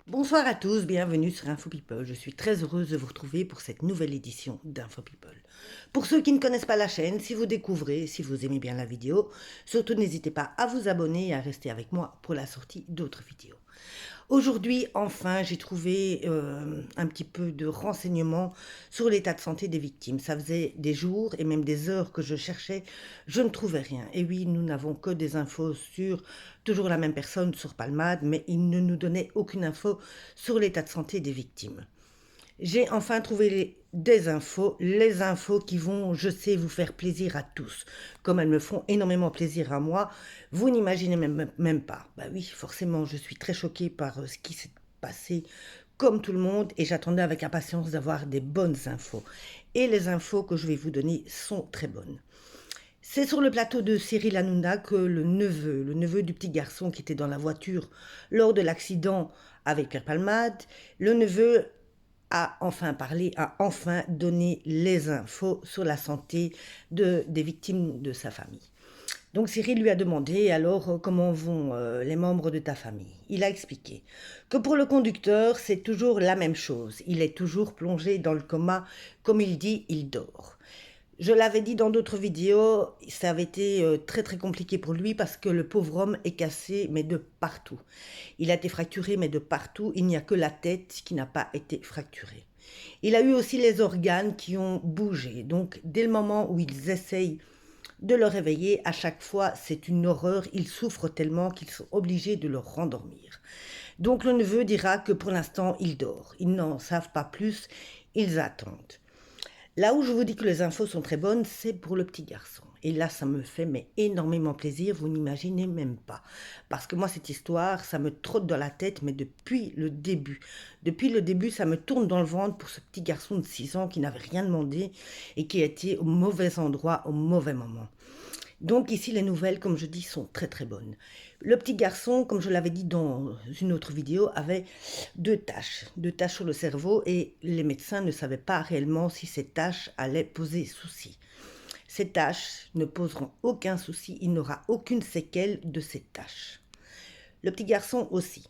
Bonsoir à tous, bienvenue sur Info People. Je suis très heureuse de vous retrouver pour cette nouvelle édition d'Info People. Pour ceux qui ne connaissent pas la chaîne, si vous découvrez, si vous aimez bien la vidéo, surtout n'hésitez pas à vous abonner et à rester avec moi pour la sortie d'autres vidéos. Aujourd'hui, enfin, j'ai trouvé un petit peu de renseignements sur l'état de santé des victimes. Ça faisait des jours et même des heures que je cherchais, je ne trouvais rien. Et oui, nous n'avons que des infos sur toujours la même personne, sur Palmade, mais il ne nous donnait aucune info sur l'état de santé des victimes. J'ai enfin trouvé des infos, les infos qui vont, je sais, vous faire plaisir à tous, comme elles me font énormément plaisir à moi. Vous n'imaginez même pas. Bah oui, forcément, je suis très choquée par ce qui s'est passé, comme tout le monde, et j'attendais avec impatience d'avoir des bonnes infos. Et les infos que je vais vous donner sont très bonnes. C'est sur le plateau de Cyril Hanouna que le neveu du petit garçon qui était dans la voiture lors de l'accident avec Pierre Palmade, le neveu a enfin parlé, a enfin donné les infos sur la santé des victimes de sa famille. Donc Cyril lui a demandé alors comment vont les membres de ta famille. Il a expliqué que pour le conducteur, c'est toujours la même chose. Il est toujours plongé dans le coma. Comme il dit, il dort. Je l'avais dit dans d'autres vidéos, ça avait été très très compliqué pour lui parce que le pauvre homme est cassé, mais de partout. Il a été fracturé, mais de partout. Il n'y a que la tête qui n'a pas été fracturée. Il a eu aussi les organes qui ont bougé. Donc, dès le moment où ils essayent de le réveiller, à chaque fois, c'est une horreur. Ils souffrent tellement qu'ils sont obligés de le rendormir. Donc, le neveu dira que pour l'instant, il dort. Ils n'en savent pas plus. Ils attendent. Là où je vous dis que les infos sont très bonnes, c'est pour le petit garçon. Et là, ça me fait énormément plaisir, vous n'imaginez même pas. Parce que moi, cette histoire, ça me trotte dans la tête, mais depuis le début. Depuis le début, ça me tourne dans le ventre pour ce petit garçon de 6 ans qui n'avait rien demandé et qui a été au mauvais endroit, au mauvais moment. Donc ici, les nouvelles, comme je dis, sont très très bonnes. Le petit garçon, comme je l'avais dit dans une autre vidéo, avait deux taches sur le cerveau et les médecins ne savaient pas réellement si ces taches allaient poser souci. Ces taches ne poseront aucun souci, il n'aura aucune séquelle de ces taches. Le petit garçon aussi.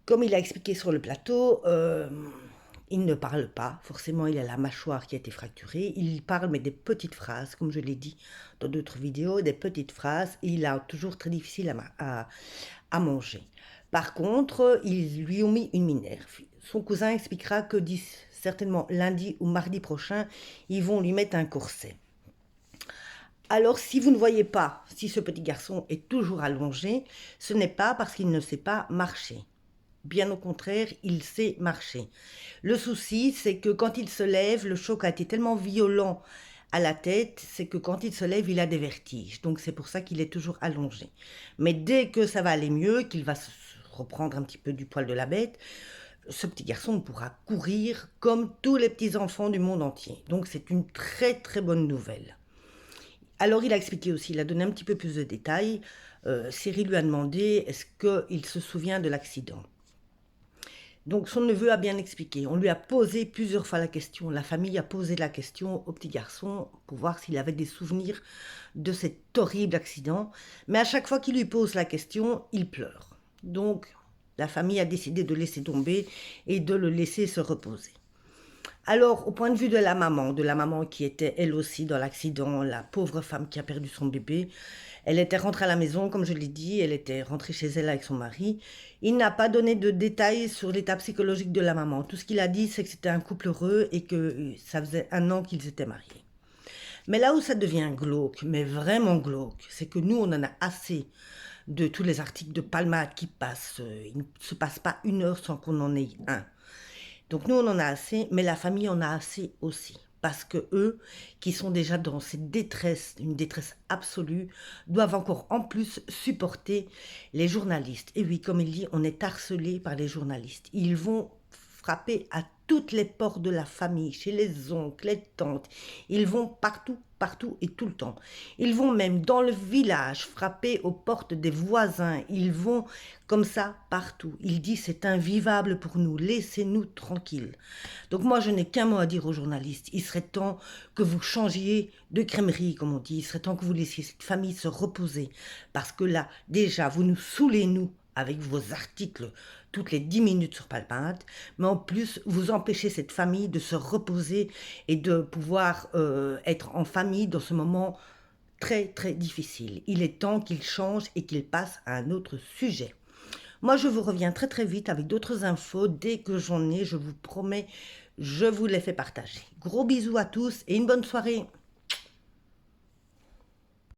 Comme il a expliqué sur le plateau, il ne parle pas, forcément il a la mâchoire qui a été fracturée, il parle mais des petites phrases, comme je l'ai dit dans d'autres vidéos, des petites phrases, et il a toujours très difficile à manger. Par contre, ils lui ont mis une minerve. Son cousin expliquera que certainement lundi ou mardi prochain, ils vont lui mettre un corset. Alors, si vous ne voyez pas si ce petit garçon est toujours allongé, ce n'est pas parce qu'il ne sait pas marcher. Bien au contraire, il sait marcher. Le souci, c'est que quand il se lève, le choc a été tellement violent à la tête, c'est que quand il se lève, il a des vertiges. Donc c'est pour ça qu'il est toujours allongé. Mais dès que ça va aller mieux, qu'il va se reprendre un petit peu du poil de la bête, ce petit garçon pourra courir comme tous les petits enfants du monde entier. Donc c'est une très très bonne nouvelle. Alors il a expliqué aussi, il a donné un petit peu plus de détails. Cyril lui a demandé est-ce qu'il se souvient de l'accident. Donc son neveu a bien expliqué. On lui a posé plusieurs fois la question. La famille a posé la question au petit garçon pour voir s'il avait des souvenirs de cet horrible accident. Mais à chaque fois qu'il lui pose la question, il pleure. Donc la famille a décidé de laisser tomber et de le laisser se reposer. Alors, au point de vue de la maman qui était elle aussi dans l'accident, la pauvre femme qui a perdu son bébé, elle était rentrée à la maison, comme je l'ai dit, elle était rentrée chez elle avec son mari. Il n'a pas donné de détails sur l'état psychologique de la maman. Tout ce qu'il a dit, c'est que c'était un couple heureux et que ça faisait 1 an qu'ils étaient mariés. Mais là où ça devient glauque, mais vraiment glauque, c'est que nous, on en a assez de tous les articles de Palmade qui passent. Il ne se passe pas 1 heure sans qu'on en ait un. Donc nous, on en a assez, mais la famille en a assez aussi. Parce que eux, qui sont déjà dans cette détresse, une détresse absolue, doivent encore en plus supporter les journalistes. Et oui, comme il dit, on est harcelé par les journalistes. Ils vont frapper à toutes les portes de la famille, chez les oncles, les tantes. Ils vont partout, partout et tout le temps. Ils vont même dans le village frapper aux portes des voisins. Ils vont comme ça partout. Il dit c'est invivable pour nous, laissez-nous tranquilles. Donc moi je n'ai qu'un mot à dire aux journalistes. Il serait temps que vous changiez de crèmerie, comme on dit. Il serait temps que vous laissiez cette famille se reposer. Parce que là, déjà, vous nous saoulez, nous, avec vos articles toutes les 10 minutes sur Palpinte, mais en plus, vous empêchez cette famille de se reposer et de pouvoir être en famille dans ce moment très, très difficile. Il est temps qu'il change et qu'il passe à un autre sujet. Moi, je vous reviens très, très vite avec d'autres infos. Dès que j'en ai, je vous promets, je vous les fais partager. Gros bisous à tous et une bonne soirée.